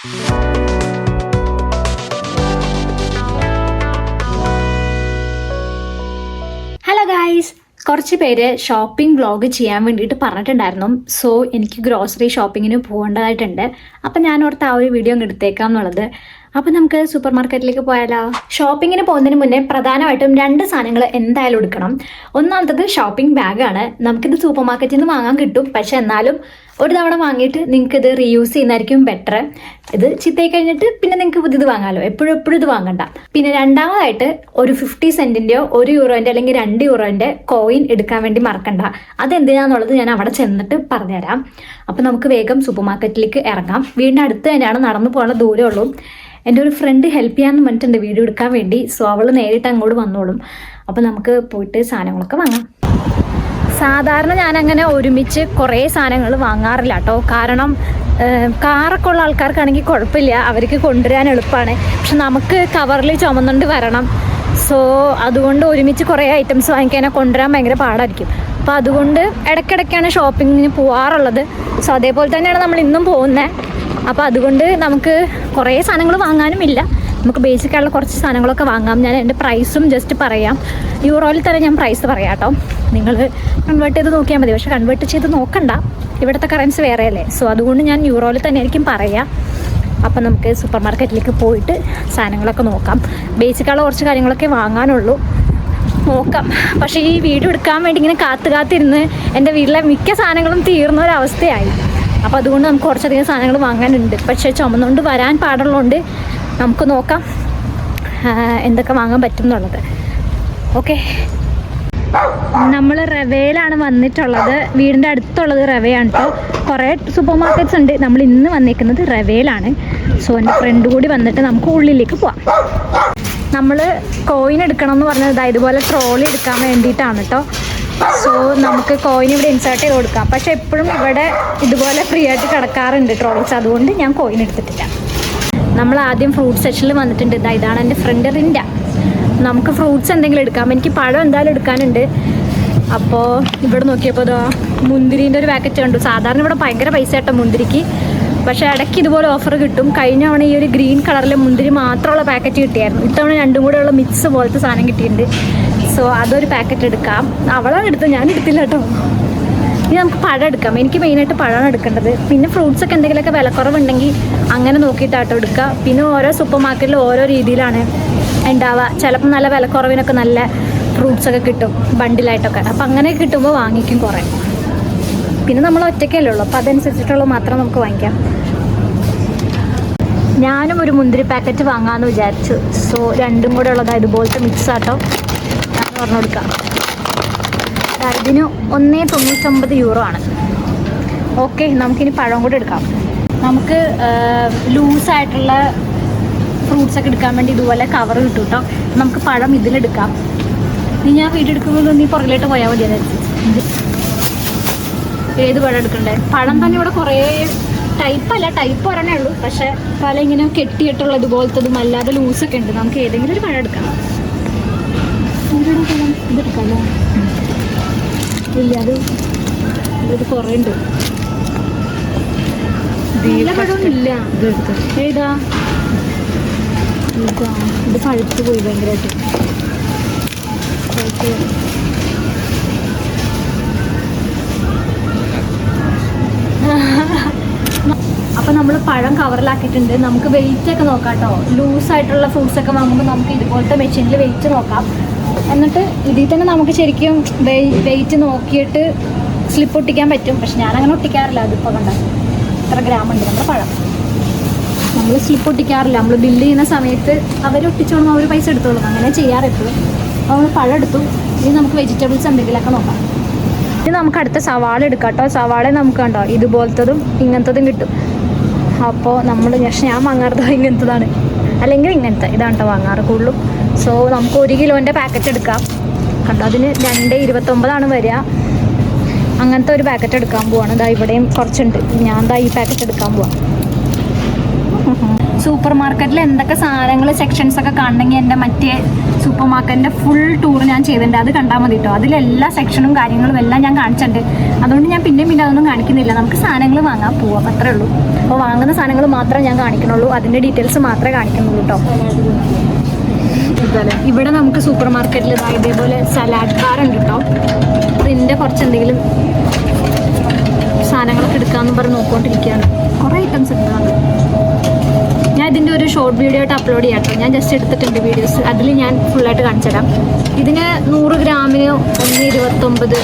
Hello guys, കുറച്ച് പേര് shopping vlog ചെയ്യാൻ വേണ്ടിയിട്ട് പറഞ്ഞിട്ടുണ്ടായിരുന്നു. സോ എനിക്ക് ഗ്രോസറി ഷോപ്പിങ്ങിന് പോകേണ്ടതായിട്ടുണ്ട്. അപ്പം ഞാൻ ഓർത്ത് ആ ഒരു വീഡിയോ അങ്ങ് എടുത്തേക്കാം എന്നുള്ളത്. അപ്പം നമുക്ക് സൂപ്പർ മാർക്കറ്റിലേക്ക് പോയാലോ? ഷോപ്പിങ്ങിന് പോകുന്നതിന് മുന്നേ പ്രധാനമായിട്ടും 2 സാധനങ്ങൾ എന്തായാലും എടുക്കണം. ഒന്നാമത്തത് ഷോപ്പിംഗ് ബാഗാണ്. നമുക്കിത് സൂപ്പർ മാർക്കറ്റിൽ നിന്ന് വാങ്ങാൻ കിട്ടും. പക്ഷെ എന്നാലും ഒരു തവണ വാങ്ങിയിട്ട് നിങ്ങൾക്ക് ഇത് റീയൂസ് ചെയ്യുന്നതായിരിക്കും ബെറ്റർ. ഇത് ചിത്തയായി കഴിഞ്ഞിട്ട് പിന്നെ നിങ്ങൾക്ക് പുതിയത് വാങ്ങാമല്ലോ, എപ്പോഴും ഇത് വാങ്ങണ്ട. പിന്നെ രണ്ടാമതായിട്ട് ഒരു 50 സെന്റിൻ്റെയോ €1 അല്ലെങ്കിൽ €2 കോയിൻ എടുക്കാൻ വേണ്ടി മറക്കണ്ട. അതെന്തിനാന്നുള്ളത് ഞാൻ അവിടെ ചെന്നിട്ട് പറഞ്ഞുതരാം. അപ്പം നമുക്ക് വേഗം സൂപ്പർ മാർക്കറ്റിലേക്ക് ഇറങ്ങാം. വീടിൻ്റെ അടുത്ത് തന്നെയാണ്, നടന്നു പോകാനുള്ള ദൂരമുള്ളൂ. എൻ്റെ ഒരു ഫ്രണ്ട് ഹെൽപ്പ് ചെയ്യാമെന്ന് പറഞ്ഞിട്ടുണ്ട് വീഡിയോ എടുക്കാൻ വേണ്ടി. സോ അവൾ നേരിട്ട് അങ്ങോട്ട് വന്നോളും. അപ്പം നമുക്ക് പോയിട്ട് സാധനങ്ങളൊക്കെ വാങ്ങാം. സാധാരണ ഞാനങ്ങനെ ഒരുമിച്ച് കുറേ സാധനങ്ങൾ വാങ്ങാറില്ല കേട്ടോ. കാരണം കാറൊക്കെ ഉള്ള ആൾക്കാർക്കാണെങ്കിൽ കുഴപ്പമില്ല, അവർക്ക് കൊണ്ടുവരാൻ എളുപ്പമാണ്. പക്ഷെ നമുക്ക് കവറിൽ ചുമന്നുകൊണ്ട് വരണം. സോ അതുകൊണ്ട് ഒരുമിച്ച് കുറേ ഐറ്റംസ് വാങ്ങിക്കാനെ കൊണ്ടുവരാൻ ഭയങ്കര പാടായിരിക്കും. അപ്പോൾ അതുകൊണ്ട് ഇടയ്ക്കിടയ്ക്കാണ് ഷോപ്പിങ്ങിന് പോകാറുള്ളത്. സോ അതേപോലെ തന്നെയാണ് നമ്മൾ ഇന്നും പോകുന്നത്. അപ്പോൾ അതുകൊണ്ട് നമുക്ക് കുറേ സാധനങ്ങൾ വാങ്ങാനും ഇല്ല. നമുക്ക് ബേസിക്കായുള്ള കുറച്ച് സാധനങ്ങളൊക്കെ വാങ്ങാം. ഞാൻ എൻ്റെ പ്രൈസും ജസ്റ്റ് പറയാം. യൂറോയിൽ തന്നെ ഞാൻ പ്രൈസ് പറയാം കേട്ടോ. നിങ്ങൾ കൺവേർട്ട് ചെയ്ത് നോക്കിയാൽ മതി. പക്ഷെ കൺവേർട്ട് ചെയ്ത് നോക്കണ്ട, ഇവിടുത്തെ കറൻസി വേറെയല്ലേ. സോ അതുകൊണ്ട് ഞാൻ യൂറോയിൽ തന്നെ ആയിരിക്കും പറയാം. അപ്പം നമുക്ക് സൂപ്പർ മാർക്കറ്റിലേക്ക് പോയിട്ട് സാധനങ്ങളൊക്കെ നോക്കാം. ബേസിക്കുള്ള കുറച്ച് കാര്യങ്ങളൊക്കെ വാങ്ങാനുള്ളൂ, നോക്കാം. പക്ഷേ ഈ വീഡിയോ എടുക്കാൻ വേണ്ടി ഇങ്ങനെ കാത്തിരുന്ന് എൻ്റെ വീട്ടിലെ മിക്ക സാധനങ്ങളും തീർന്ന ഒരവസ്ഥയായി. അപ്പോൾ അതുകൊണ്ട് നമുക്ക് കുറച്ചധികം സാധനങ്ങൾ വാങ്ങാനുണ്ട്. പക്ഷേ ചുമന്നുകൊണ്ട് വരാൻ പാടുള്ളതുകൊണ്ട് നമുക്ക് നോക്കാം എന്തൊക്കെ വാങ്ങാൻ പറ്റും എന്നുള്ളത്. ഓക്കെ, നമ്മൾ റവയിലാണ് വന്നിട്ടുള്ളത്. വീടിൻ്റെ അടുത്തുള്ളത് റവയാണ് കേട്ടോ. കുറേ സൂപ്പർ മാർക്കറ്റ്സ് ഉണ്ട്. നമ്മൾ ഇന്ന് വന്നിരിക്കുന്നത് റവയിലാണ്. സോ എൻ്റെ ഫ്രണ്ട് കൂടി വന്നിട്ട് നമുക്ക് ഉള്ളിലേക്ക് പോവാം. നമ്മൾ കോയിൻ എടുക്കണം എന്ന് പറഞ്ഞത് ഇതുപോലെ ട്രോളി എടുക്കാൻ വേണ്ടിയിട്ടാണ് കേട്ടോ. സോ നമുക്ക് കോയിൻ ഇവിടെ ഇൻസേർട്ട് ചെയ്ത് കൊടുക്കാം. പക്ഷെ എപ്പോഴും ഇവിടെ ഇതുപോലെ ഫ്രീ ആയിട്ട് കിടക്കാറുണ്ട് ട്രോളീസ്. അതുകൊണ്ട് ഞാൻ കോയിൻ എടുത്തിട്ടില്ല. നമ്മൾ ആദ്യം ഫ്രൂട്ട് സെക്ഷനിൽ വന്നിട്ടുണ്ട്. ഇതാണ് എൻ്റെ ഫ്രണ്ട് റിൻഡ. നമുക്ക് ഫ്രൂട്ട്സ് എന്തെങ്കിലും എടുക്കാം. എനിക്ക് പഴം എന്തായാലും എടുക്കാനുണ്ട്. അപ്പോൾ ഇവിടെ നോക്കിയപ്പോൾ മുന്തിരീൻ്റെ ഒരു പാക്കറ്റ് കണ്ടു. സാധാരണ ഇവിടെ ഭയങ്കര പൈസ കേട്ടോ മുന്തിരിക്ക്. പക്ഷേ ഇടയ്ക്ക് ഇതുപോലെ ഓഫർ കിട്ടും. കഴിഞ്ഞ തവണ ഈ ഒരു ഗ്രീൻ കളറിലെ മുന്തിരി മാത്രമുള്ള പാക്കറ്റ് കിട്ടിയായിരുന്നു. ഇത്തവണ രണ്ടും കൂടെ ഉള്ള മിക്സ് പോലത്തെ സാധനം കിട്ടിയിട്ടുണ്ട്. സോ അതൊരു പാക്കറ്റ് എടുക്കാം. അവളാണ് എടുത്തത്, ഞാൻ എടുത്തില്ല കേട്ടോ. ഇനി നമുക്ക് പഴം എടുക്കാം. എനിക്ക് മെയിനായിട്ട് പഴമാണ് എടുക്കേണ്ടത്. പിന്നെ ഫ്രൂട്ട്സൊക്കെ എന്തെങ്കിലുമൊക്കെ വിലക്കുറവുണ്ടെങ്കിൽ അങ്ങനെ നോക്കിയിട്ടാട്ടോ എടുക്കുക. പിന്നെ ഓരോ സൂപ്പർ മാർക്കറ്റിൽ ഓരോ രീതിയിലാണ് ഉണ്ടാവുക. ചിലപ്പോൾ നല്ല വിലക്കുറവിനൊക്കെ നല്ല ഫ്രൂട്ട്സൊക്കെ കിട്ടും ബണ്ടിലായിട്ടൊക്കെ. അപ്പോൾ അങ്ങനെ കിട്ടുമ്പോൾ വാങ്ങിക്കും കുറേ. പിന്നെ നമ്മൾ ഒറ്റയ്ക്കല്ലേ ഉള്ളൂ, അപ്പോൾ അതനുസരിച്ചിട്ടുള്ള മാത്രം നമുക്ക് വാങ്ങിക്കാം. ഞാനും ഒരു മുന്തിരി പാക്കറ്റ് വാങ്ങാമെന്ന് വിചാരിച്ചു. സോ രണ്ടും കൂടെ ഉള്ളതാണ് ഇതുപോലത്തെ മിക്സ് ആട്ടോ. ഞാൻ പറഞ്ഞു കൊടുക്കാം. ഇതിന് €1.99 ആണ്. ഓക്കെ, നമുക്കിനി പഴം കൂടെ എടുക്കാം. നമുക്ക് ലൂസായിട്ടുള്ള ഫ്രൂട്ട്സൊക്കെ എടുക്കാൻ വേണ്ടി ഇതുപോലെ കവർ കിട്ടും കേട്ടോ. നമുക്ക് പഴം ഇതിലെടുക്കാം. ഞാൻ വീഡിയോ എടുക്കുമ്പോൾ നീ പുറകിലോട്ട് പോയാൽ മതി. അതനുസരിച്ച് ഏത് പഴം എടുക്കണ്ടേ? പഴം തന്നെ ഇവിടെ കുറേ ടൈപ്പ് ഒരെണ്ണേ ഉള്ളൂ. പക്ഷേ പല ഇങ്ങനെ കെട്ടിയിട്ടുള്ള ഇതുപോലത്തതും അല്ലാതെ ലൂസൊക്കെ ഉണ്ട്. നമുക്ക് ഏതെങ്കിലും ഒരു പഴം എടുക്കാം. ഇതെടുക്കാമല്ലോ? ഇല്ല, അത് കുറേ ഉണ്ട്. ഇല്ല, ഏതാ? ഇത് പഴുത്ത് പോയി ഭയങ്കരമായിട്ട്. അപ്പോൾ നമ്മൾ പഴം കവറിലാക്കിയിട്ടുണ്ട്. നമുക്ക് വെയിറ്റ് ഒക്കെ നോക്കാം കേട്ടോ. ലൂസായിട്ടുള്ള ഫ്രൂട്ട്സൊക്കെ വാങ്ങുമ്പോൾ നമുക്ക് ഇതുപോലത്തെ മെഷീനിൽ വെയിറ്റ് നോക്കാം. എന്നിട്ട് ഇതിൽ തന്നെ നമുക്ക് ശരിക്കും വെയിറ്റ് നോക്കിയിട്ട് സ്ലിപ്പ് ഒട്ടിക്കാൻ പറ്റും. പക്ഷെ ഞാനങ്ങനെ ഒട്ടിക്കാറില്ല. അതിപ്പോൾ കണ്ട ഇത്ര ഗ്രാം ഉണ്ട് നമ്മുടെ പഴം. നമ്മൾ സ്ലിപ്പ് ഒട്ടിക്കാറില്ല. നമ്മൾ ബില്ല് ചെയ്യുന്ന സമയത്ത് അവർ ഒട്ടിച്ചോളും, അവർ പൈസ എടുത്തോളും. അങ്ങനെ ചെയ്യാറെപ്പോഴും. അപ്പോൾ നമ്മൾ പഴം എടുത്തു. ഇനി നമുക്ക് വെജിറ്റബിൾസ് എന്തെങ്കിലുമൊക്കെ നോക്കാം. ഇത് നമുക്ക് അടുത്ത സവാള എടുക്കാം കേട്ടോ. സവാള നമുക്ക് കണ്ടോ ഇതുപോലത്തതും ഇങ്ങനത്തതും കിട്ടും. അപ്പോൾ ഞാൻ വാങ്ങാറത് ഇങ്ങനത്തതാണ്, അല്ലെങ്കിൽ ഇങ്ങനത്തെ ഇതാണ് കേട്ടോ വാങ്ങാറ് കൂടുതലും. സോ നമുക്ക് 1 കിലോൻ്റെ പാക്കറ്റ് എടുക്കാം. കണ്ടോ അതിന് €2.29 വരിക. അങ്ങനത്തെ ഒരു പാക്കറ്റ് എടുക്കാൻ പോവാണ്. ഇവിടെയും കുറച്ചുണ്ട്. ഞാൻ ഈ പാക്കറ്റ് എടുക്കാൻ പോവാം. സൂപ്പർ മാർക്കറ്റിൽ എന്തൊക്കെ സാധനങ്ങൾ സെക്ഷൻസൊക്കെ കാണണമെങ്കിൽ എൻ്റെ മറ്റേ സൂപ്പർ മാർക്കറ്റിൻ്റെ ഫുൾ ടൂർ ഞാൻ ചെയ്തിട്ടുണ്ട്. അത് കണ്ടാൽ മതി കേട്ടോ. അതിലെല്ലാ സെക്ഷനും കാര്യങ്ങളും എല്ലാം ഞാൻ കാണിച്ചിട്ടുണ്ട്. അതുകൊണ്ട് ഞാൻ പിന്നെ അതൊന്നും കാണിക്കുന്നില്ല. നമുക്ക് സാധനങ്ങൾ വാങ്ങാൻ പോവാം, അത്രേ ഉള്ളൂ. അപ്പോൾ വാങ്ങുന്ന സാധനങ്ങൾ മാത്രമേ ഞാൻ കാണിക്കണുള്ളൂ, അതിൻ്റെ ഡീറ്റെയിൽസ് മാത്രമേ കാണിക്കുന്നുള്ളൂ കേട്ടോ. ഇവിടെ നമുക്ക് സൂപ്പർ മാർക്കറ്റിൽ ഇതേപോലെ സലാഡ് ബാർ ഉണ്ട് കേട്ടോ. ഇതിൻ്റെ കുറച്ച് എന്തെങ്കിലും സാധനങ്ങളൊക്കെ എടുക്കാമെന്ന് പറഞ്ഞ് നോക്കിക്കൊണ്ടിരിക്കുകയാണ്. കുറേ ഐറ്റംസ് എടുക്കാണ്. ഞാൻ ഇതിൻ്റെ ഒരു ഷോർട്ട് വീഡിയോ ആയിട്ട് അപ്ലോഡ് ചെയ്യാം കേട്ടോ. ഞാൻ ജസ്റ്റ് എടുത്തിട്ടുണ്ട് വീഡിയോസ്, അതിൽ ഞാൻ ഫുള്ളായിട്ട് കാണിച്ചു തരാം. ഇതിന് 100 ഗ്രാമിന് 1,29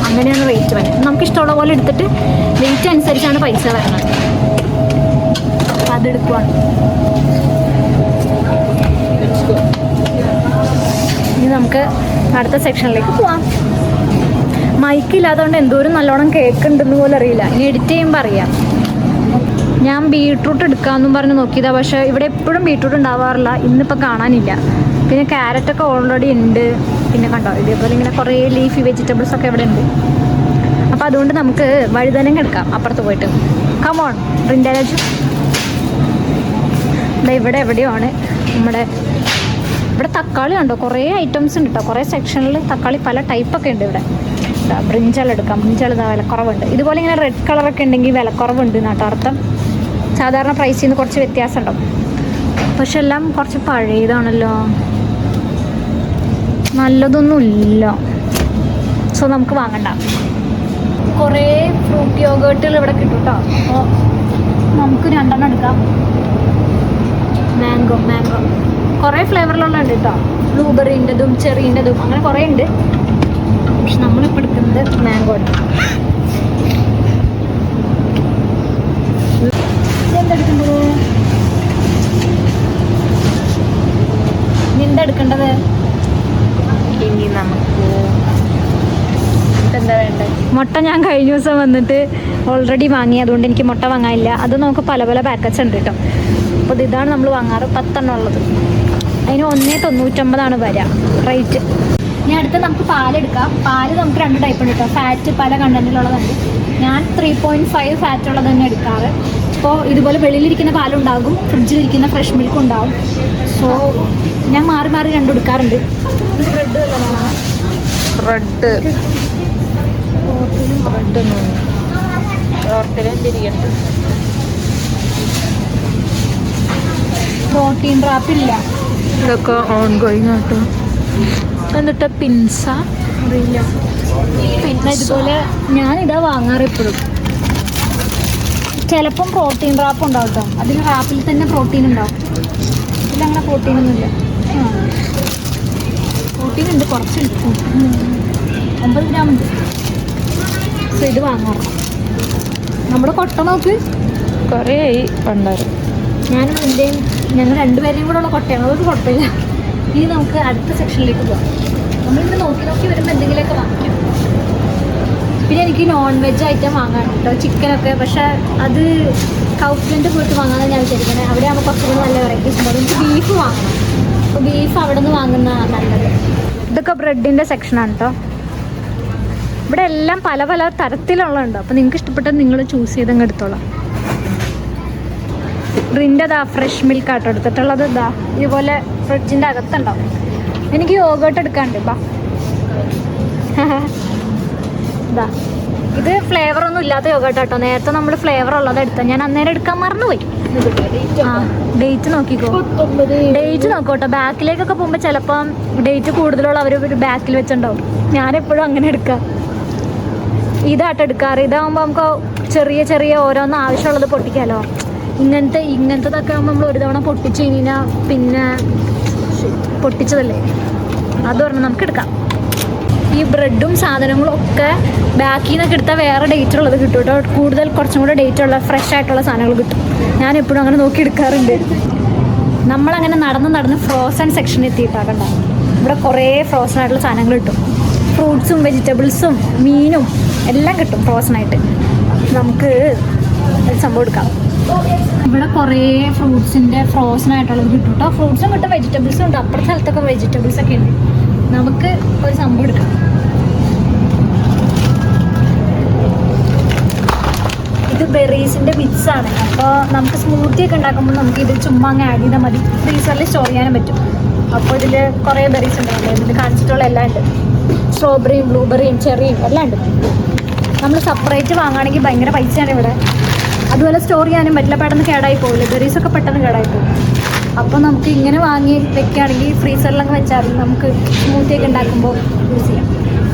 അങ്ങനെയാണ് റേറ്റ് വരുന്നത്. നമുക്ക് ഇഷ്ടമുള്ള പോലെ എടുത്തിട്ട് വെയിറ്റ് അനുസരിച്ചാണ് പൈസ വരുന്നത്. അപ്പം അതെടുക്കുവാണ്. ഇനി നമുക്ക് അടുത്ത സെക്ഷനിലേക്ക് പോവാം. മൈക്ക് ഇല്ലാത്തതുകൊണ്ട് എന്തോരം നല്ലോണം കേൾക്കുന്നുണ്ടെന്ന് പോലും അറിയില്ല. ഇനി എഡിറ്റ് ചെയ്യുമ്പോൾ അറിയാം. ഞാൻ ബീട്രൂട്ട് എടുക്കാമെന്നും പറഞ്ഞ് നോക്കിയതാണ്, പക്ഷേ ഇവിടെ എപ്പോഴും ബീട്രൂട്ട് ഉണ്ടാവാറില്ല. ഇന്നിപ്പോൾ കാണാനില്ല. പിന്നെ ക്യാരറ്റൊക്കെ ഓൾറെഡി ഉണ്ട്. പിന്നെ കണ്ടോ ഇതേപോലെ ഇങ്ങനെ കുറേ ലീഫി വെജിറ്റബിൾസ് ഒക്കെ ഇവിടെ ഉണ്ട്. അപ്പോൾ അതുകൊണ്ട് നമുക്ക് വഴുതനങ്ങ എടുക്കാം അപ്പുറത്ത് പോയിട്ട്. കമോൺ റിൻഡാരാജു. ഇവിടെ എവിടെയാണ് നമ്മുടെ ഇവിടെ തക്കാളി ഉണ്ടോ, കുറേ ഐറ്റംസ് ഉണ്ട് കേട്ടോ. കുറേ സെക്ഷനിൽ തക്കാളി പല ടൈപ്പൊക്കെ ഉണ്ട് ഇവിടെ. ബ്രിഞ്ചാൾ എടുക്കാം. ബ്രിഞ്ചാൾ ഇതാ വിലക്കുറവുണ്ട്. ഇതുപോലെ ഇങ്ങനെ റെഡ് കളറൊക്കെ ഉണ്ടെങ്കിൽ വിലക്കുറവുണ്ട് എന്നാട്ടോ അർത്ഥം. സാധാരണ പ്രൈസിൽ നിന്ന് കുറച്ച് വ്യത്യാസം ഉണ്ടാവും. പക്ഷെ എല്ലാം കുറച്ച് പഴയതാണല്ലോ, നല്ലതൊന്നും ഇല്ല. സോ നമുക്ക് വാങ്ങണ്ട. കുറേ ഫ്രൂട്ട് യോഗേർട്ടുകൾ ഇവിടെ കിട്ടും കേട്ടോ. അപ്പോൾ നമുക്ക് 2 എടുക്കാം. മാംഗോ കുറേ ഫ്ലേവറിലുള്ള ഉണ്ട് കേട്ടോ. ബ്ലൂബെറിൻ്റെതും ചെറീൻ്റെതും അങ്ങനെ കുറേ ഉണ്ട്. പക്ഷെ നമ്മളിപ്പോൾ എടുക്കുന്നത് മാംഗോ ഉണ്ട്. ഇതെന്തെടുക്കേണ്ടത്? എന്തെടുക്കേണ്ടത്? ഇനി നമുക്ക് എന്താ വേണ്ടത്? മുട്ട ഞാൻ കഴിഞ്ഞ ദിവസം വന്നിട്ട് ഓൾറെഡി വാങ്ങി, അതുകൊണ്ട് എനിക്ക് മുട്ട വാങ്ങാനില്ല. അത് നമുക്ക് പല പല പാക്കറ്റ്സ് ഉണ്ട് കേട്ടോ. അപ്പോൾ ഇതാണ് നമ്മൾ വാങ്ങാറ്, 10 ഉള്ളത്. അതിന് 1,99 വരിക റേറ്റ്. ഇനി അടുത്ത് നമുക്ക് പാലെടുക്കാം. പാല് നമുക്ക് 2 ടൈപ്പ് ഉണ്ട് കേട്ടോ. ഫാറ്റ് പല കണ്ടൻറ്റിലുള്ളതുണ്ട്. ഞാൻ 3.5 ഫാറ്റ് ഉള്ളത് തന്നെ എടുക്കാറ്. അപ്പോൾ ഇതുപോലെ വെളിയിലിരിക്കുന്ന പാലുണ്ടാകും, ഫ്രിഡ്ജിലിരിക്കുന്ന ഫ്രഷ് മിൽക്കും ഉണ്ടാവും. സോ ഞാൻ മാറി 2 എടുക്കാറുണ്ട്. ബ്രെഡ് പ്രോട്ടീൻ റാപ്പില്ല. ഇതൊക്കെ ഓൺ ഗോയിങ് ആട്ടോ. എന്നിട്ട് പിൻസ അറിയില്ല. പിന്നെ ഇതുപോലെ ഞാനിതാ വാങ്ങാറ് എപ്പോഴും. ചിലപ്പം പ്രോട്ടീൻ റാപ്പ് ഉണ്ടാവും കേട്ടോ. അതിൽ റാപ്പിൽ തന്നെ പ്രോട്ടീൻ ഉണ്ടാവും. ഇതിലങ്ങനെ പ്രോട്ടീനൊന്നുമില്ല. പ്രോട്ടീൻ ഉണ്ട്, കുറച്ചുണ്ട്. 9 ഗ്രാം ഉണ്ട്. സോ ഇത് വാങ്ങാറ്. നമ്മുടെ കൊട്ട നോക്ക്, കുറേ ആയി പണ്ടായിരുന്നു. ഞാനും എൻ്റെയും ഞങ്ങൾ 2 പേരെയും കൂടെ ഉള്ള കൊട്ടയാണ്. അതൊരു കുഴപ്പമില്ല. ഇനി നമുക്ക് അടുത്ത സെക്ഷനിലേക്ക് പോകാം. നമ്മളിങ്ങനെ നോക്കി വരുമ്പോൾ എന്തെങ്കിലുമൊക്കെ വാങ്ങിക്കും. പിന്നെ എനിക്ക് നോൺ വെജ് ഐറ്റം വാങ്ങാൻ കേട്ടോ, ചിക്കനൊക്കെ. പക്ഷേ അത് കൗഫ്ലിൻ്റെ പോയിട്ട് വാങ്ങാമെന്ന് ഞാൻ വിചാരിക്കുന്നത്. അവിടെ ആകുമ്പോൾ കുറച്ചുകൂടി നല്ല വെറൈറ്റീസ് ഉണ്ടാവും. എനിക്ക് ബീഫ് വാങ്ങണം. അപ്പോൾ ബീഫ് അവിടെ നിന്ന് വാങ്ങുന്ന നല്ലത്. ഇതൊക്കെ ബ്രെഡിൻ്റെ സെക്ഷനാണ് കേട്ടോ. ഇവിടെ എല്ലാം പല പല തരത്തിലുള്ളതുണ്ട്. അപ്പോൾ നിങ്ങൾക്ക് ഇഷ്ടപ്പെട്ടത് നിങ്ങൾ ചൂസ് ചെയ്തങ്ങ് എടുത്തോളാം. റിൻ്റെ ഫ്രഷ് മിൽക്ക് ആട്ടോ എടുത്തിട്ടുള്ളത്. ഇതുപോലെ ഫ്രിഡ്ജിൻ്റെ അകത്തുണ്ടാവും. എനിക്ക് യോഗേർട്ട് എടുക്കാണ്ട്. ഇത് ഫ്ലേവർ ഒന്നും ഇല്ലാത്ത യോഗേർട്ട് കേട്ടോ. നേരത്തെ നമ്മൾ ഫ്ലേവർ ഉള്ളത് എടുത്താൽ ഞാൻ അന്നേരം എടുക്കാൻ മറന്നുപോയി. ഡേറ്റ് നോക്കിക്കോ, ഡേറ്റ് നോക്കോട്ടോ. ബാക്കിലേക്കൊക്കെ പോകുമ്പോൾ ചിലപ്പം ഡേറ്റ് കൂടുതലുള്ള അവർ ഒരു ബാക്കിൽ വെച്ചിട്ടുണ്ടാവും. ഞാനെപ്പോഴും അങ്ങനെ എടുക്കാം. ഇതാട്ടോ എടുക്കാറ്. ഇതാകുമ്പോൾ നമുക്ക് ചെറിയ ഓരോന്ന് ആവശ്യമുള്ളത് പൊട്ടിക്കാമല്ലോ. ഇങ്ങനത്തതൊക്കെ ആകുമ്പോൾ നമ്മൾ ഒരു തവണ പൊട്ടിച്ച് കഴിഞ്ഞാൽ പിന്നെ പൊട്ടിച്ചതല്ലേ, അത് പറഞ്ഞാൽ നമുക്ക് എടുക്കാം. ഈ ബ്രെഡും സാധനങ്ങളും ഒക്കെ ബാക്കിൽ നിന്നൊക്കെ എടുത്താൽ വേറെ ഡേറ്റ് ഉള്ളത് കിട്ടും കേട്ടോ. കൂടുതൽ കുറച്ചും കൂടെ ഡേറ്റ് ഉള്ള ഫ്രഷ് ആയിട്ടുള്ള സാധനങ്ങൾ കിട്ടും. ഞാൻ എപ്പോഴും അങ്ങനെ നോക്കി എടുക്കാറുണ്ട്. നമ്മളങ്ങനെ നടന്ന് ഫ്രോസൺ സെക്ഷൻ എത്തിയിട്ടാകണ്ട. ഇവിടെ കുറേ ഫ്രോസൺ ആയിട്ടുള്ള സാധനങ്ങൾ കിട്ടും. ഫ്രൂട്ട്സും വെജിറ്റബിൾസും മീനും എല്ലാം കിട്ടും ഫ്രോസണായിട്ട്. നമുക്ക് സംഭവം എടുക്കാം. ഇവിടെ കുറേ ഫ്രൂട്ട്സിൻ്റെ ഫ്രോസൺ ആയിട്ടുള്ളത് കിട്ടും കേട്ടോ. ഫ്രൂട്ട്സും കിട്ടും, വെജിറ്റബിൾസും ഉണ്ട്. അപ്പുറത്തെ സ്ഥലത്തൊക്കെ വെജിറ്റബിൾസ് ഒക്കെ ഉണ്ട്. നമുക്ക് ഒരു സംഭവം എടുക്കാം. ഇത് ബെറീസിൻ്റെ ബിറ്റ്സ് ആണ്. അപ്പോൾ നമുക്ക് സ്മൂത്തി ഒക്കെ ഉണ്ടാക്കുമ്പോൾ നമുക്ക് ഇത് ചുമ്മാ അങ്ങ് ആഡ് ചെയ്താൽ മതി. ഫ്രീസറിൽ സ്റ്റോർ ചെയ്യാനും പറ്റും. അപ്പോൾ ഇതിൽ കുറേ ബെറീസ് ഉണ്ടാവില്ലേ, ഇതിൽ കാണിച്ചിട്ടുള്ള എല്ലാം ഉണ്ട്. സ്ട്രോബെറിയും ബ്ലൂബെറിയും ചെറിയും എല്ലാം ഉണ്ട്. നമ്മൾ സെപ്പറേറ്റ് വാങ്ങുകയാണെങ്കിൽ ഭയങ്കര പൈസയാണ് ഇവിടെ. അതുപോലെ സ്റ്റോർ ചെയ്യാനും പറ്റില്ല, പെട്ടെന്ന് കേടായി പോകില്ല, ബെറീസൊക്കെ പെട്ടെന്ന് കേടായി പോകും. അപ്പോൾ നമുക്ക് ഇങ്ങനെ വാങ്ങി വെക്കുകയാണെങ്കിൽ ഫ്രീസറിലൊക്കെ വെച്ചാൽ നമുക്ക് സ്മൂത്തിയൊക്കെ ഉണ്ടാക്കുമ്പോൾ യൂസ് ചെയ്യാം.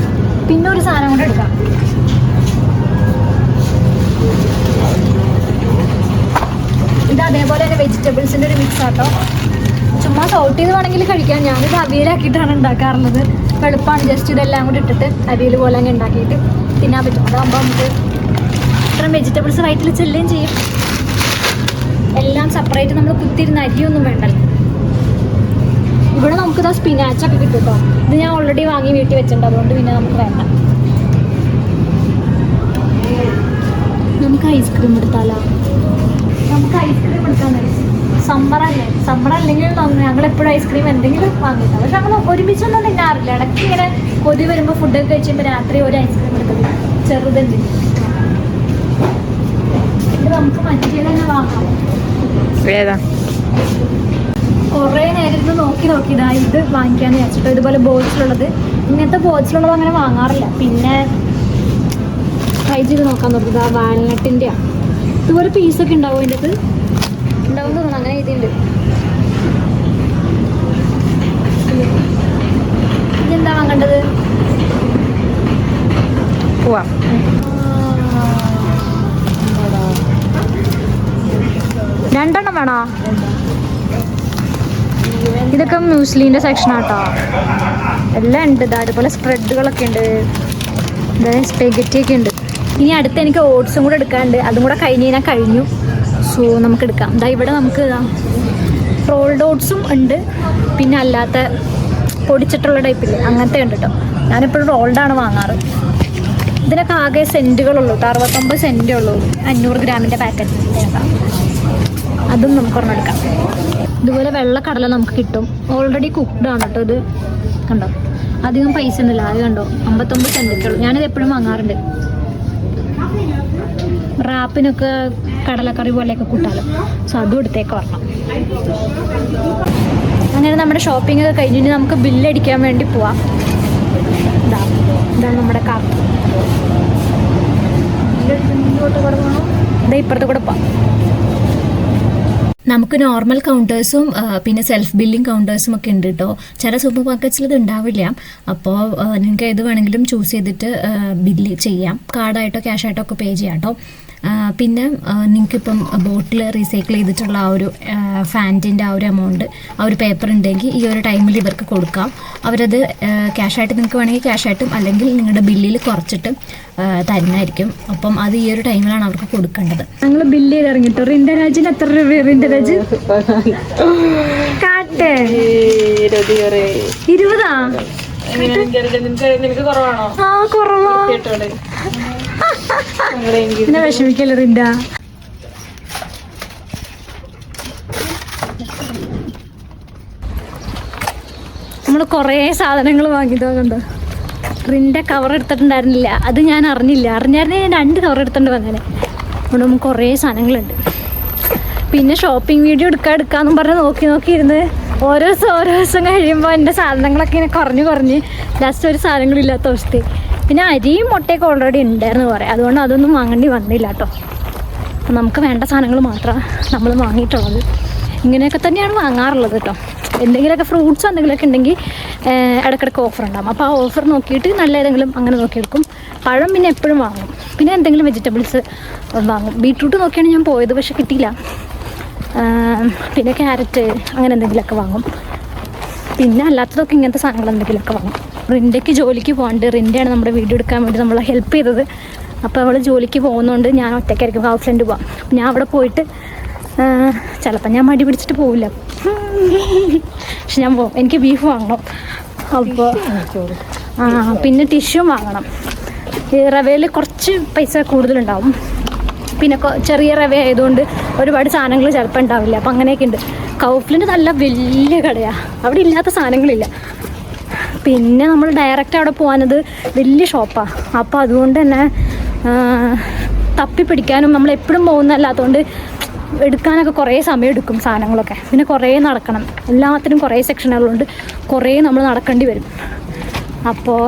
പിന്നെ ഒരു സാധനം കൂടെ എടുക്കാം. ഇത് അതേപോലെ തന്നെ വെജിറ്റബിൾസിൻ്റെ ഒരു മിക്സ് ആട്ടോ. ചുമ്മാ സോട്ട് ചെയ്ത് വേണമെങ്കിൽ കഴിക്കാം. ഞാനിത് അവിയലാക്കിയിട്ടാണ് ഉണ്ടാക്കാറുള്ളത്. എളുപ്പമാണ്, ജസ്റ്റ് ഇതെല്ലാം കൂടി ഇട്ടിട്ട് അവിയൽ പോലെ അങ്ങ് ഉണ്ടാക്കിയിട്ട് തിന്നാൻ പറ്റും. അതാകുമ്പോൾ നമുക്ക് ഇത്രയും വെജിറ്റബിൾസ് വയറ്റിൽ ചെല്ലുകയും ചെയ്യും. എല്ലാം സെപ്പറേറ്റ് നമ്മൾ കുത്തിയിരുന്ന അരിയൊന്നും വേണ്ടല്ലോ. ഇവിടെ നമുക്കിതാ സ്പിനാച്ചൊക്കെ കിട്ടും കേട്ടോ. ഇത് ഞാൻ ഓൾറെഡി വാങ്ങി വീട്ടിൽ വെച്ചിട്ടുണ്ട്, അതുകൊണ്ട് പിന്നെ നമുക്ക് വേണ്ട. നമുക്ക് ഐസ്ക്രീം എടുത്താലോ? നമുക്ക് ഐസ്ക്രീം എടുക്കാൻ സമ്മറല്ലേ? സമ്മർ അല്ലെങ്കിൽ ഞങ്ങളെപ്പോഴും ഐസ്ക്രീം എന്തെങ്കിലും വാങ്ങിയിട്ടാണ്. പക്ഷെ ഞങ്ങൾ ഒരുമിച്ചൊന്നും തിന്നാറില്ല. ഇടയ്ക്ക് ഇങ്ങനെ കൊതി വരുമ്പോൾ ഫുഡൊക്കെ കഴിച്ചുമ്പോൾ രാത്രി ഒരു ഐസ്ക്രീം എടുക്കുന്നത് ചെറുതെന്തെങ്കിലും. ഇത് നമുക്ക് മറ്റേ തന്നെ വാങ്ങാം. കുറേ നേരത്ത് നോക്കി ഇതാ ഇത് വാങ്ങിക്കാന്ന് വിചാരിച്ചിട്ടോ. ഇതുപോലെ ബോക്സിലുള്ളത്, ഇങ്ങനത്തെ ബോക്സിലുള്ളത് അങ്ങനെ വാങ്ങാറില്ല. പിന്നെ ട്രൈ ചെയ്ത് നോക്കാൻ നോക്കുക. വാൽനട്ടിൻ്റെയാണ്. ഇതുപോലെ പീസൊക്കെ ഉണ്ടാവും അതിൻ്റെ അത് ഉണ്ടാവും തോന്നുന്നു. അങ്ങനെ ഇതിണ്ട്. ഇതെന്താ വാങ്ങേണ്ടത്? രണ്ടെണ്ണം വേണോ? ഇതൊക്കെ മ്യൂസ്ലിൻ്റെ സെക്ഷനാട്ടോ. എല്ലാം ഉണ്ട്. ഇതാ അതുപോലെ സ്പ്രെഡുകളൊക്കെ ഉണ്ട്. സ്പെഗറ്റിയൊക്കെ ഉണ്ട്. ഇനി അടുത്ത് എനിക്ക് ഓട്സും കൂടെ എടുക്കാനുണ്ട്. അതും കൂടെ കഴിഞ്ഞു. സോ നമുക്ക് എടുക്കാം. ഇതാ ഇവിടെ നമുക്ക് റോൾഡ് ഓട്സും ഉണ്ട്, പിന്നെ അല്ലാത്ത പൊടിച്ചിട്ടുള്ള ടൈപ്പില്ലേ അങ്ങനത്തെ ഉണ്ട് കേട്ടോ. ഞാനിപ്പോഴും റോൾഡാണ് വാങ്ങാറ്. ഇതിനൊക്കെ ആകെ സെൻറ്റുകളുള്ളൂ, 69 സെൻറ്റേ ഉള്ളൂ 500 ഗ്രാമിൻ്റെ പാക്കറ്റ്. അതും നമുക്ക് ഒരെണ്ണം എടുക്കാം. ഇതുപോലെ വെള്ളക്കടല നമുക്ക് കിട്ടും. ഓൾറെഡി കുക്ക്ഡ് ആണ് കേട്ടോ. ഇത് കണ്ടോ, അധികം പൈസ ഒന്നുമില്ല. അത് കണ്ടോ 59 സെൻറ്റേ ഉള്ളൂ. ഞാനിത് എപ്പോഴും വാങ്ങാറുണ്ട്. റാപ്പിനൊക്കെ കടലക്കറി പോലെയൊക്കെ കൂട്ടാലോ. സോ അതും എടുത്തേക്ക് വരണം. അങ്ങനെ നമ്മുടെ ഷോപ്പിംഗ് ഒക്കെ കഴിഞ്ഞിട്ട് നമുക്ക് ബില്ലടിക്കാൻ വേണ്ടി പോവാം. ഇതാണ് നമ്മുടെ കാർ. ഇതാ ഇപ്പുറത്തെ കൂടെ പോവാം. നമുക്ക് നോർമൽ കൗണ്ടേഴ്സും പിന്നെ സെൽഫ് ബില്ലിംഗ് കൗണ്ടേഴ്സും ഒക്കെ ഉണ്ട് കേട്ടോ. ചില സൂപ്പർ മാർക്കറ്റ്സിൽ ഇത് ഉണ്ടാവില്ല. അപ്പോൾ നിങ്ങൾക്ക് ഏത് വേണമെങ്കിലും ചൂസ് ചെയ്തിട്ട് ബില്ല് ചെയ്യാം. കാർഡായിട്ടോ ക്യാഷായിട്ടോ ഒക്കെ പേ ചെയ്യാം കേട്ടോ. പിന്നെ നിങ്ങൾക്കിപ്പം ബോട്ടിൽ റീസൈക്കിൾ ചെയ്തിട്ടുള്ള ആ ഒരു ഫാൻറ്റിൻ്റെ ആ ഒരു എമൗണ്ട്, ആ ഒരു പേപ്പർ ഉണ്ടെങ്കിൽ ഈ ഒരു ടൈമിൽ ഇവർക്ക് കൊടുക്കാം. അവരത് ക്യാഷായിട്ട് നിങ്ങൾക്ക് വേണമെങ്കിൽ ക്യാഷായിട്ടും അല്ലെങ്കിൽ നിങ്ങളുടെ ബില്ലിൽ കുറച്ചിട്ട് തരുന്നതായിരിക്കും. അപ്പം അത് ഈ ഒരു ടൈമിലാണ് അവർക്ക് കൊടുക്കേണ്ടത്. ഞങ്ങൾ ബില്ല് ചെയ്ത് ഇറങ്ങിട്ടോ. റിൻഡരാജിന് എത്ര രൂപ? റിൻഡരാജ് 20. കുറവാ. പിന്നെ വിഷമിക്കല്ലേ റിൻഡ. നമ്മൾ കുറേ സാധനങ്ങൾ വാങ്ങിയതോ കണ്ടോ. റിൻ്റെ കവർ എടുത്തിട്ടുണ്ടായിരുന്നില്ല, അത് ഞാൻ അറിഞ്ഞായിരുന്നെങ്കിൽ ഞാൻ 2 കവർ എടുത്തിട്ട് വന്നേനെ. അതുകൊണ്ട് നമുക്ക് കുറേ സാധനങ്ങളുണ്ട്. പിന്നെ ഷോപ്പിംഗ് വീഡിയോ എടുക്കാമെന്നും പറഞ്ഞ് നോക്കിയിരുന്ന് ഓരോ ദിവസം കഴിയുമ്പോൾ എൻ്റെ സാധനങ്ങളൊക്കെ ഇങ്ങനെ കുറഞ്ഞ് ലാസ്റ്റ് ഒരു സാധനങ്ങളില്ലാത്ത അവസ്ഥ. പിന്നെ അരിയും മുട്ടയൊക്കെ ഓൾറെഡി ഉണ്ടായിരുന്നു പറയാം. അതുകൊണ്ട് അതൊന്നും വാങ്ങേണ്ടി വന്നില്ല കേട്ടോ. അപ്പം നമുക്ക് വേണ്ട സാധനങ്ങൾ മാത്രമാണ് നമ്മൾ വാങ്ങിയിട്ടുള്ളത്. ഇങ്ങനെയൊക്കെ തന്നെയാണ് വാങ്ങാറുള്ളത് കേട്ടോ. എന്തെങ്കിലുമൊക്കെ ഫ്രൂട്ട്സോ എന്തെങ്കിലുമൊക്കെ ഉണ്ടെങ്കിൽ ഇടയ്ക്കിടയ്ക്ക് ഓഫർ ഉണ്ടാകും. അപ്പോൾ ആ ഓഫർ നോക്കിയിട്ട് നല്ല ഏതെങ്കിലും അങ്ങനെ നോക്കിയെടുക്കും. പഴം പിന്നെ എപ്പോഴും വാങ്ങും. പിന്നെ എന്തെങ്കിലും വെജിറ്റബിൾസ് വാങ്ങും. ബീട്രൂട്ട് നോക്കിയാണ് ഞാൻ പോയത്, പക്ഷെ കിട്ടിയില്ല. പിന്നെ ക്യാരറ്റ് അങ്ങനെ എന്തെങ്കിലുമൊക്കെ വാങ്ങും. പിന്നെ അല്ലാത്തതൊക്കെ ഇങ്ങനത്തെ സാധനങ്ങൾ എന്തെങ്കിലുമൊക്കെ വാങ്ങും. റിൻ്റെക്ക് ജോലിക്ക് പോകാണ്ട്. റിൻ്റെയാണ് നമ്മുടെ വീഡിയോ എടുക്കാൻ വേണ്ടി നമ്മളെ ഹെൽപ്പ് ചെയ്തത്. അപ്പോൾ അവൾ ജോലിക്ക് പോകുന്നതുകൊണ്ട് ഞാൻ ഒറ്റയ്ക്കായിരിക്കും ഹൗസ്ലാൻഡ് പോവാം. ഞാൻ അവിടെ പോയിട്ട് ചിലപ്പോൾ ഞാൻ മടി പിടിച്ചിട്ട് പോവില്ല, പക്ഷെ ഞാൻ പോകും. എനിക്ക് ബീഫ് വാങ്ങണം. അപ്പോൾ പിന്നെ ടിഷ്യൂ വാങ്ങണം. ഈ റവയിൽ കുറച്ച് പൈസ കൂടുതലുണ്ടാവും. പിന്നെ ചെറിയ റവ ആയതുകൊണ്ട് ഒരുപാട് സാധനങ്ങൾ ചിലപ്പോൾ ഉണ്ടാവില്ല. അപ്പം അങ്ങനെയൊക്കെ ഉണ്ട്. കൗഫ്ലിൻ്റെ നല്ല വലിയ കടയാണ്, അവിടെ ഇല്ലാത്ത സാധനങ്ങളില്ല. പിന്നെ നമ്മൾ ഡയറക്റ്റ് അവിടെ പോകാനത് വലിയ ഷോപ്പാണ്. അപ്പോൾ അതുകൊണ്ട് തന്നെ തപ്പിപ്പിടിക്കാനും നമ്മൾ എപ്പോഴും പോകുന്നതല്ലാത്തതുകൊണ്ട് എടുക്കാനൊക്കെ കുറേ സമയം എടുക്കും സാധനങ്ങളൊക്കെ. പിന്നെ കുറേ നടക്കണം, എല്ലാത്തിനും കുറേ സെക്ഷനുകളുണ്ട്, കുറേ നമ്മൾ നടക്കേണ്ടി വരും. അപ്പോൾ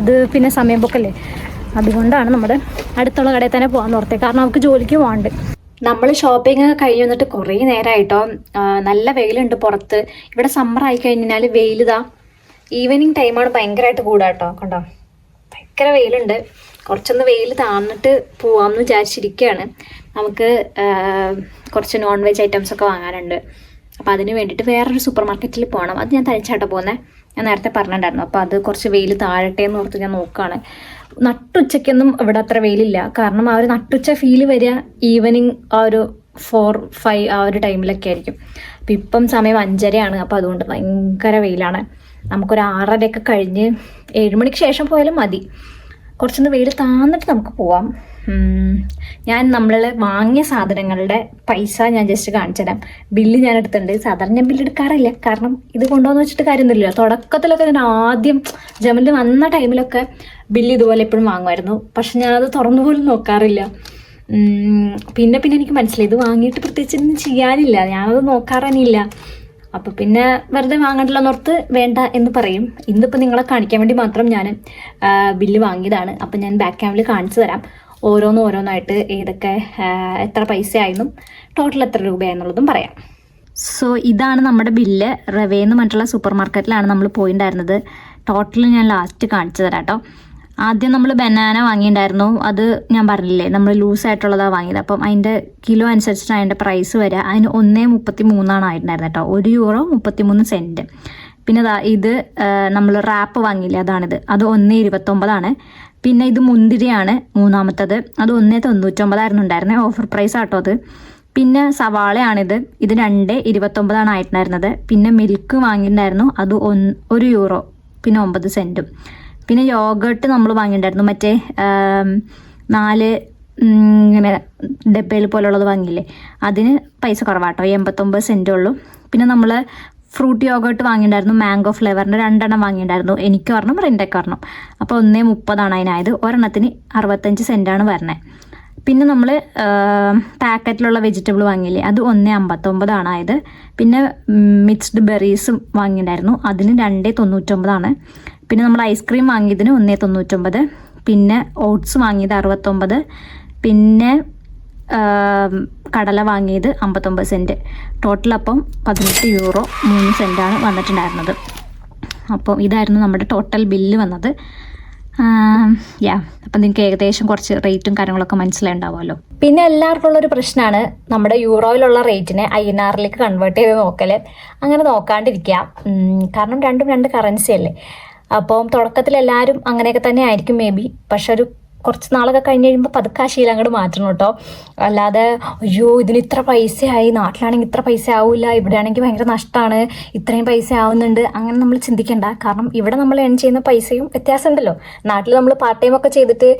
അത് പിന്നെ സമയം പോക്കല്ലേ. അതുകൊണ്ടാണ് നമ്മുടെ അടുത്തുള്ള കടയിൽ തന്നെ പോകാൻ ഓർത്തത്. കാരണം നമുക്ക് ജോലിക്ക് പോകാണ്ട്. നമ്മൾ ഷോപ്പിംഗ് കഴിഞ്ഞ് വന്നിട്ട് കുറേ നേരമായിട്ടോ. നല്ല വെയിലുണ്ട് പുറത്ത്. ഇവിടെ സമ്മർ ആയി കഴിഞ്ഞാൽ വെയിലിതാ ഈവനിങ് ടൈമാണ് ഭയങ്കരമായിട്ട് കൂടാട്ടോ. കണ്ടോ, ഭയങ്കര വെയിലുണ്ട്. കുറച്ചൊന്ന് വെയിൽ താന്നിട്ട് പോവാമെന്ന് വിചാരിച്ചിരിക്കുകയാണ്. നമുക്ക് കുറച്ച് നോൺ വെജ് ഐറ്റംസ് ഒക്കെ വാങ്ങാനുണ്ട്. അപ്പോൾ അതിന് വേണ്ടിയിട്ട് വേറൊരു സൂപ്പർ മാർക്കറ്റിൽ പോകണം. അത് ഞാൻ തനിച്ചാട്ടോ പോകുന്നത്, ഞാൻ നേരത്തെ പറഞ്ഞിട്ടുണ്ടായിരുന്നു. അപ്പോൾ അത് കുറച്ച് വെയിൽ താഴട്ടെ എന്ന് ഓർത്ത് ഞാൻ നോക്കുകയാണ്. നട്ടുച്ചയ്ക്കൊന്നും ഇവിടെ അത്ര വെയിലില്ല. കാരണം ആ ഒരു നട്ടുച്ച ഫീല് വരിക ഈവനിങ് ആ ഒരു 4-5 ആ ഒരു ടൈമിലൊക്കെ ആയിരിക്കും. അപ്പം ഇപ്പം സമയം 5:30 അപ്പോൾ അതുകൊണ്ട് ഭയങ്കര വെയിലാണ്. നമുക്കൊരു 6:30 കഴിഞ്ഞ് 7 മണിക്ക് ശേഷം പോയാലും മതി. കുറച്ചൊന്ന് വെയിൽ താന്നിട്ട് നമുക്ക് പോവാം. ഞാൻ നമ്മൾ വാങ്ങിയ സാധനങ്ങളുടെ പൈസ ഞാൻ ജസ്റ്റ് കാണിച്ചു തരാം. ബില്ല് ഞാൻ എടുത്തിട്ടുണ്ട്. സാധാരണ ഞാൻ ബില്ല് എടുക്കാറില്ല, കാരണം ഇത് കൊണ്ടുവന്ന് വെച്ചിട്ട് കാര്യമൊന്നുമില്ല. തുടക്കത്തിലൊക്കെ ഞാൻ ആദ്യം ജമലിൽ വന്ന ടൈമിലൊക്കെ ബില്ല് ഇതുപോലെ എപ്പോഴും വാങ്ങുമായിരുന്നു. പക്ഷെ ഞാനത് തുറന്നു പോലും നോക്കാറില്ല. പിന്നെ എനിക്ക് മനസ്സിലായി ഇത് വാങ്ങിയിട്ട് പ്രത്യേകിച്ച് ഒന്നും ചെയ്യാനില്ല, ഞാനത് നോക്കാറനില്ല. അപ്പോൾ പിന്നെ വെറുതെ വാങ്ങണ്ടല്ലോന്നോർത്ത് വേണ്ട എന്ന് പറയും. ഇന്നിപ്പോൾ നിങ്ങളെ കാണിക്കാൻ വേണ്ടി മാത്രം ഞാൻ ബില്ല് വാങ്ങിയതാണ്. അപ്പം ഞാൻ ബാക്ക് ക്യാമിൽ കാണിച്ചു തരാം ഓരോന്നായിട്ട് ഏതൊക്കെ എത്ര പൈസ ആയെന്നും ടോട്ടൽ എത്ര രൂപയായെന്നുള്ളതും പറയാം. സോ ഇതാണ് നമ്മുടെ ബില്ല്. റവേന്ന് പറഞ്ഞിട്ടുള്ള സൂപ്പർ മാർക്കറ്റിലാണ് നമ്മൾ പോയിട്ടുണ്ടായിരുന്നത്. ടോട്ടൽ ഞാൻ ലാസ്റ്റ് കാണിച്ചു തരാം കേട്ടോ. ആദ്യം നമ്മൾ ബനാന വാങ്ങിയിട്ടുണ്ടായിരുന്നു. അത് ഞാൻ പറഞ്ഞില്ലേ, നമ്മൾ ലൂസായിട്ടുള്ളതാണ് വാങ്ങിയത്. അപ്പം അതിൻ്റെ കിലോ അനുസരിച്ചിട്ട് അതിൻ്റെ പ്രൈസ് വരിക. അതിന് 1.33 ആയിട്ടുണ്ടായിരുന്നു കേട്ടോ. €1.33. പിന്നെ ഇത് നമ്മൾ റാപ്പ് വാങ്ങിയില്ലേ, അതാണിത്. അത് 1.29. പിന്നെ ഇത് മുന്തിരിയാണ് മൂന്നാമത്തത്. അത് 1.99 ഉണ്ടായിരുന്നത്. ഓഫർ പ്രൈസ് ആട്ടോ അത്. പിന്നെ സവാളയാണിത്. ഇത് 2.29 ആയിട്ടുണ്ടായിരുന്നത്. പിന്നെ മിൽക്ക് വാങ്ങിയിട്ടുണ്ടായിരുന്നു. അത് €1 പിന്നെ 9 സെൻറ്റും. പിന്നെ യോഗട്ട് നമ്മൾ വാങ്ങിയിട്ടുണ്ടായിരുന്നു. മറ്റേ 4 ഇങ്ങനെ ഡബ്ബയിൽ പോലുള്ളത് വാങ്ങിയില്ലേ, അതിന് പൈസ കുറവാട്ടോ, 89 സെൻറ്റേ ഉള്ളൂ. പിന്നെ നമ്മൾ ഫ്രൂട്ട് യോഗട്ട് വാങ്ങിയിട്ടുണ്ടായിരുന്നു. മാംഗോ ഫ്ലേവറിൻ്റെ 2 എണ്ണം വാങ്ങിയിട്ടുണ്ടായിരുന്നു. എനിക്ക് ഒരെണ്ണം, റെൻ്റൊക്കെ ഒരെണ്ണം. അപ്പോൾ 1.30 അതിനായത്. ഒരെണ്ണത്തിന് 65 സെൻറ്റാണ് വരണേ. പിന്നെ നമ്മൾ പാക്കറ്റിലുള്ള വെജിറ്റബിൾ വാങ്ങിയില്ലേ, അത് 1.59 ആയത്. പിന്നെ മിക്സ്ഡ് ബെറീസും വാങ്ങിയിട്ടുണ്ടായിരുന്നു. അതിന് 2.99. പിന്നെ നമ്മൾ ഐസ്ക്രീം വാങ്ങിയതിന് 1.99. പിന്നെ ഓട്സ് വാങ്ങിയത് 69. പിന്നെ കടല വാങ്ങിയത് 59 സെൻറ്റ്. ടോട്ടൽ അപ്പം €18.03 വന്നിട്ടുണ്ടായിരുന്നത്. അപ്പോൾ ഇതായിരുന്നു നമ്മുടെ ടോട്ടൽ ബില്ല് വന്നത്. അപ്പം നിങ്ങൾക്ക് ഏകദേശം കുറച്ച് റേറ്റും കാര്യങ്ങളൊക്കെ മനസ്സിലായിട്ടുണ്ടാവുമല്ലോ. പിന്നെ എല്ലാവർക്കും ഉള്ളൊരു പ്രശ്നമാണ് നമ്മുടെ യൂറോയിലുള്ള റേറ്റിനെ INR-ലേക്ക് കൺവേർട്ട് ചെയ്ത് നോക്കൽ. അങ്ങനെ നോക്കാണ്ടിരിക്കുക, കാരണം രണ്ടും 2 കറൻസി അല്ലേ. അപ്പം തുടക്കത്തിൽ എല്ലാവരും അങ്ങനെയൊക്കെ തന്നെ ആയിരിക്കും മേ ബി. പക്ഷെ ഒരു കുറച്ച് നാളൊക്കെ കഴിഞ്ഞ് കഴിയുമ്പോൾ പതുക്കെ ആ ശീലം അങ്ങോട്ട് മാറ്റണം കേട്ടോ. അല്ലാതെ അയ്യോ ഇതിന് ഇത്ര പൈസയായി, നാട്ടിലാണെങ്കിൽ ഇത്ര പൈസ ആവില്ല, ഇവിടെ ആണെങ്കിൽ ഭയങ്കര നഷ്ടമാണ്, ഇത്രയും പൈസ ആവുന്നുണ്ട്, അങ്ങനെ നമ്മൾ ചിന്തിക്കേണ്ട. കാരണം ഇവിടെ നമ്മൾ ഏൺ ചെയ്യുന്ന പൈസയും വ്യത്യാസമുണ്ടല്ലോ. നാട്ടിൽ നമ്മൾ പാർട്ട് ടൈം ഒക്കെ ചെയ്തിട്ട്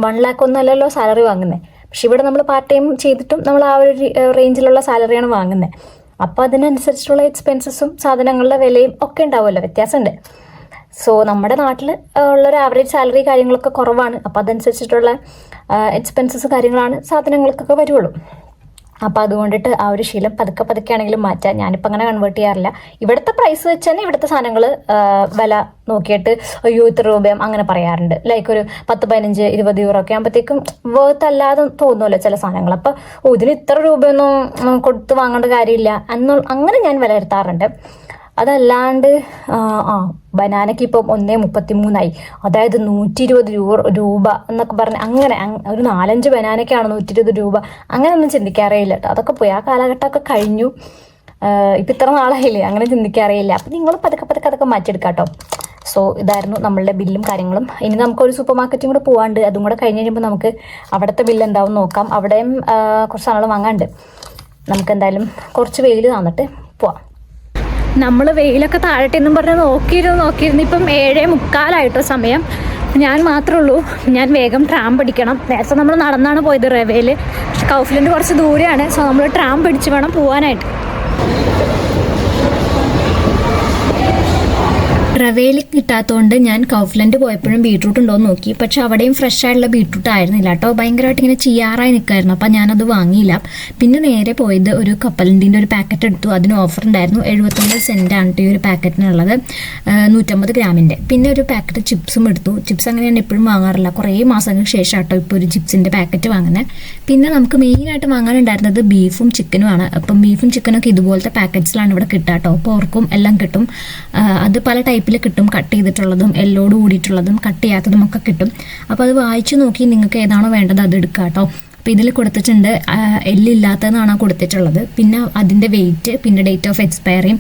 1 lakh ഒന്നുമല്ലല്ലോ സാലറി വാങ്ങുന്നത്. പക്ഷെ ഇവിടെ നമ്മൾ പാർട്ട് ടൈം ചെയ്തിട്ടും നമ്മൾ ആ ഒരു റേഞ്ചിലുള്ള സാലറിയാണ് വാങ്ങുന്നത്. അപ്പോൾ അതിനനുസരിച്ചുള്ള എക്സ്പെൻസസും സാധനങ്ങളുടെ വിലയും ഒക്കെ ഉണ്ടാവുമല്ലോ, വ്യത്യാസമുണ്ട്. സോ നമ്മുടെ നാട്ടിൽ ഉള്ളൊരു ആവറേജ് സാലറി കാര്യങ്ങളൊക്കെ കുറവാണ്. അപ്പോൾ അതനുസരിച്ചിട്ടുള്ള എക്സ്പെൻസസ് കാര്യങ്ങളാണ് സാധനങ്ങൾക്കൊക്കെ വരുള്ളൂ. അപ്പോൾ അതുകൊണ്ടിട്ട് ആ ഒരു ശീലം പതുക്കെ ആണെങ്കിലും മാറ്റാം. ഞാനിപ്പോൾ അങ്ങനെ കൺവേർട്ട് ചെയ്യാറില്ല. ഇവിടുത്തെ പ്രൈസ് വെച്ച് തന്നെ ഇവിടുത്തെ സാധനങ്ങൾ വില നോക്കിയിട്ട് അയ്യോ ഇത്ര രൂപയും അങ്ങനെ പറയാറുണ്ട്. ലൈക്ക് ഒരു 10, 15, 20 യൂറോ ഒക്കെ ആകുമ്പോഴത്തേക്കും വേർത്ത് അല്ലാതെ തോന്നുമല്ലോ ചില സാധനങ്ങൾ. അപ്പോൾ ഇതിന് ഇത്ര രൂപയൊന്നും കൊടുത്ത് വാങ്ങേണ്ട കാര്യമില്ല അങ്ങനെ ഞാൻ വിലയിരുത്താറുണ്ട്. അതല്ലാണ്ട് ബനാനയ്ക്ക് ഇപ്പം 1.33 അതായത് 120 രൂപ എന്നൊക്കെ പറഞ്ഞ് അങ്ങനെ ഒരു 4-5 ബനാനയ്ക്കാണ് 120 രൂപ. അങ്ങനെയൊന്നും ചിന്തിക്കാറേ ഇല്ല കേട്ടോ. അതൊക്കെ പോയി, ആ കാലഘട്ടമൊക്കെ കഴിഞ്ഞു. ഇപ്പം ഇത്ര നാളായില്ലേ, അങ്ങനെ ചിന്തിക്കാറേയില്ല. അപ്പം നിങ്ങൾ പതുക്കെ അതൊക്കെ മാറ്റിയെടുക്കാം കേട്ടോ. സോ ഇതായിരുന്നു നമ്മളുടെ ബില്ലും കാര്യങ്ങളും. ഇനി നമുക്കൊരു സൂപ്പർ മാർക്കറ്റും കൂടെ പോകാണ്ട്, അതും കൂടെ കഴിഞ്ഞ് കഴിയുമ്പോൾ നമുക്ക് അവിടുത്തെ ബില്ല് എന്താവും നോക്കാം. അവിടെയും കുറച്ച് സാധനങ്ങൾ വാങ്ങാണ്ട്. നമുക്ക് എന്തായാലും കുറച്ച് വെയിൽ തന്നിട്ട് പോവാം. നമ്മൾ വെയിലൊക്കെ താഴട്ടെ എന്നും പറഞ്ഞ് നോക്കിയിരുന്നു. ഇപ്പം 7:45 സമയം. ഞാൻ മാത്രമേ ഉള്ളൂ. ഞാൻ വേഗം ട്രാം പിടിക്കണം. നേരത്തെ നമ്മൾ നടന്നാണ് പോയത് റവേയിൽ. പക്ഷെ കൗഫ്ലൻഡ് കുറച്ച് ദൂരെയാണ്. സോ നമ്മൾ ട്രാം പിടിച്ച് വേണം പോകാനായിട്ട്. റവേയിൽ കിട്ടാത്തതുകൊണ്ട് ഞാൻ കൗഫ്ലൻഡ് പോയപ്പോഴും ബീട്രൂട്ട് ഉണ്ടോ എന്ന് നോക്കി. പക്ഷെ അവിടെയും ഫ്രഷ് ആയിട്ടുള്ള ബീട്രൂട്ട് ആയിരുന്നില്ല കേട്ടോ, ഭയങ്കരമായിട്ട് ഇങ്ങനെ ചെയ്യാറായി നിൽക്കായിരുന്നു. അപ്പം ഞാനത് വാങ്ങിയില്ല. പിന്നെ നേരെ പോയത് ഒരു കപ്പലണ്ടിൻ്റെ ഒരു പാക്കറ്റ് എടുത്തു. അതിന് ഓഫർ ഉണ്ടായിരുന്നു. 79 സെൻറ്റാണ് ഈ ഒരു പാക്കറ്റിനുള്ളത്, 150 ഗ്രാമിൻ്റെ. പിന്നെ ഒരു പാക്കറ്റ് ചിപ്സും എടുത്തു. ചിപ്സ് അങ്ങനെ ഞാൻ എപ്പോഴും വാങ്ങാറില്ല, കുറേ മാസങ്ങൾക്ക് ശേഷം കേട്ടോ ഇപ്പോൾ ഒരു ചിപ്സിൻ്റെ പാക്കറ്റ് വാങ്ങുന്നത്. പിന്നെ നമുക്ക് മെയിനായിട്ട് വാങ്ങാനുണ്ടായിരുന്നത് ബീഫും ചിക്കനുമാണ്. അപ്പം ബീഫും ചിക്കനൊക്കെ ഇതുപോലത്തെ പാക്കറ്റ്സിലാണ് ഇവിടെ കിട്ടുക കേട്ടോ. പോർക്കും എല്ലാം കിട്ടും. അത് പല ടൈപ്പിൽ കിട്ടും, കട്ട് ചെയ്തിട്ടുള്ളതും എല്ലോട് കൂടിയിട്ടുള്ളതും കട്ട് ചെയ്യാത്തതും ഒക്കെ കിട്ടും. അപ്പോൾ അത് വായിച്ചു നോക്കി നിങ്ങൾക്ക് ഏതാണോ വേണ്ടത് അത് എടുക്കുക കേട്ടോ. അപ്പോൾ ഇതിൽ കൊടുത്തിട്ടുണ്ട് എല്ലില്ലാത്തതെന്നാണ് കൊടുത്തിട്ടുള്ളത്. പിന്നെ അതിൻ്റെ വെയിറ്റ്, പിന്നെ ഡേറ്റ് ഓഫ് എക്സ്പയറിയും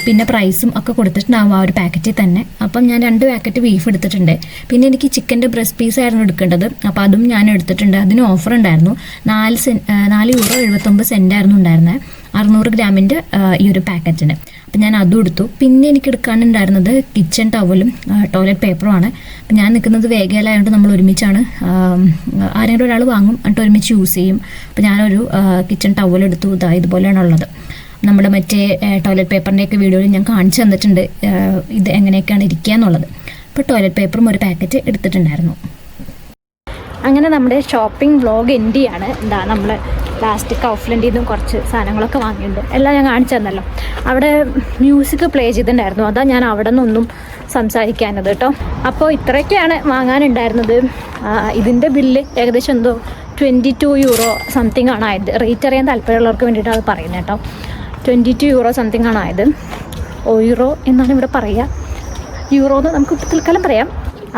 പിന്നെ പ്രൈസും ഒക്കെ കൊടുത്തിട്ടുണ്ടാവും ആ ഒരു പാക്കറ്റിൽ തന്നെ. അപ്പം ഞാൻ 2 പാക്കറ്റ് ബീഫ് എടുത്തിട്ടുണ്ട്. പിന്നെ എനിക്ക് ചിക്കൻ്റെ ബ്രസ്റ്റ് പീസ് ആയിരുന്നു എടുക്കേണ്ടത്. അപ്പോൾ അതും ഞാൻ എടുത്തിട്ടുണ്ട്. അതിന് ഓഫർ ഉണ്ടായിരുന്നു. 4 യൂറോ 79 സെൻറ്റായിരുന്നു ഉണ്ടായിരുന്നത് 600 ഗ്രാമിൻ്റെ ഈ ഒരു പാക്കറ്റിന്. അപ്പം ഞാൻ അതും എടുത്തു. പിന്നെ എനിക്ക് എടുക്കാനുണ്ടായിരുന്നത് കിച്ചൺ ടവലും ടോയ്ലറ്റ് പേപ്പറുമാണ്. അപ്പം ഞാൻ നിൽക്കുന്നത് വേഗയിലായതുകൊണ്ട് നമ്മൾ ഒരുമിച്ചാണ്, ആരെങ്കിലും ഒരാൾ വാങ്ങും എന്നിട്ട് ഒരുമിച്ച് യൂസ് ചെയ്യും. അപ്പം ഞാനൊരു കിച്ചൺ ടവൽ എടുത്തു. ഇതുപോലെയാണ് ഉള്ളത്. നമ്മുടെ മറ്റേ ടോയ്ലറ്റ് പേപ്പറിൻ്റെയൊക്കെ വീഡിയോയിൽ ഞാൻ കാണിച്ചു തന്നിട്ടുണ്ട് ഇത് എങ്ങനെയൊക്കെയാണ് ഇരിക്കുക എന്നുള്ളത്. അപ്പോൾ ടോയ്ലറ്റ് പേപ്പറും ഒരു പാക്കറ്റ് എടുത്തിട്ടുണ്ടായിരുന്നു. അങ്ങനെ നമ്മുടെ ഷോപ്പിംഗ് വ്ളോഗ് എൻഡ് ചെയ്യാണ്. നമ്മൾ ലാസ്റ്റ് കൗഫ്ലൻഡിൽ നിന്നും കുറച്ച് സാധനങ്ങളൊക്കെ വാങ്ങിയിട്ടുണ്ട്. എല്ലാം ഞാൻ കാണിച്ചു തന്നല്ലോ. അവിടെ മ്യൂസിക് പ്ലേ ചെയ്തിട്ടുണ്ടായിരുന്നു, അതാ ഞാൻ അവിടെ നിന്നൊന്നും സംസാരിക്കാനത് കേട്ടോ. അപ്പോൾ ഇത്രയൊക്കെയാണ് വാങ്ങാനുണ്ടായിരുന്നത്. ഇതിൻ്റെ ബില്ല് ഏകദേശം എന്തോ 22 യൂറോ സംതിങ് ആണ് ആയത്. റേറ്റ് അറിയാൻ താല്പര്യമുള്ളവർക്ക് വേണ്ടിയിട്ട് അത് പറയുന്നത് കേട്ടോ. 22 യൂറോ സംതിങ് ആണ് ആയത്. ഓയൂറോ എന്നാണ് ഇവിടെ പറയുക, യൂറോ എന്ന് നമുക്ക് തൽക്കാലം പറയാം.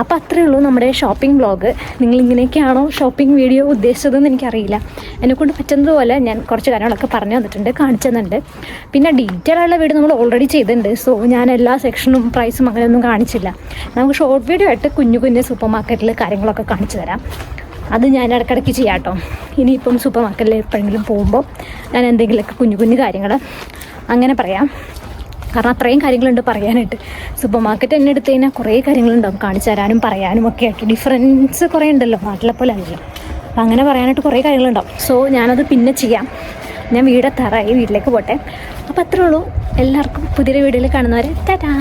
അപ്പോൾ അത്രയേ ഉള്ളൂ നമ്മുടെ ഷോപ്പിംഗ് വ്ളോഗ്. നിങ്ങളിങ്ങനെയൊക്കെയാണോ ഷോപ്പിംഗ് വീഡിയോ ഉദ്ദേശിച്ചതെന്ന് എനിക്കറിയില്ല. എന്നെക്കൊണ്ട് പറ്റുന്നതുപോലെ ഞാൻ കുറച്ച് കാര്യങ്ങളൊക്കെ പറഞ്ഞു തന്നിട്ടുണ്ട്, കാണിച്ചു തന്നിട്ടുണ്ട്. പിന്നെ ഡീറ്റെയിൽ ആയുള്ള വീഡിയോ നമ്മൾ ഓൾറെഡി ചെയ്തിട്ടുണ്ട്. സോ ഞാൻ എല്ലാ സെക്ഷനും പ്രൈസും അങ്ങനെയൊന്നും കാണിച്ചില്ല. നമുക്ക് ഷോർട്ട് വീഡിയോ ആയിട്ട് കുഞ്ഞു സൂപ്പർ മാർക്കറ്റിൽ കാര്യങ്ങളൊക്കെ കാണിച്ചു തരാം. അത് ഞാൻ ഇടയ്ക്കിടയ്ക്ക് ചെയ്യാം കേട്ടോ. ഇനിയിപ്പം സൂപ്പർ മാർക്കറ്റിൽ എപ്പോഴെങ്കിലും പോകുമ്പോൾ ഞാൻ എന്തെങ്കിലുമൊക്കെ കുഞ്ഞു കാര്യങ്ങൾ അങ്ങനെ പറയാം. കാരണം അത്രയും കാര്യങ്ങളുണ്ട് പറയാനായിട്ട്. സൂപ്പർ മാർക്കറ്റ് തന്നെ എടുത്തു കഴിഞ്ഞാൽ കുറേ കാര്യങ്ങളുണ്ടാവും കാണിച്ചു തരാനും പറയാനും ഒക്കെ ആയിട്ട്. ഡിഫറൻസ് കുറേ ഉണ്ടല്ലോ, നാട്ടിലെ പോലെ അല്ലല്ലോ. അപ്പം അങ്ങനെ പറയാനായിട്ട് കുറേ കാര്യങ്ങളുണ്ടാവും. സോ ഞാനത് പിന്നെ ചെയ്യാം. ഞാൻ വീടെത്താറായി, വീട്ടിലേക്ക് പോട്ടെ. അപ്പോൾ അത്രേ ഉള്ളൂ. എല്ലാവർക്കും പുതിയൊരു വീഡിയോയിൽ കാണുന്നവരെ ടാറ്റാ.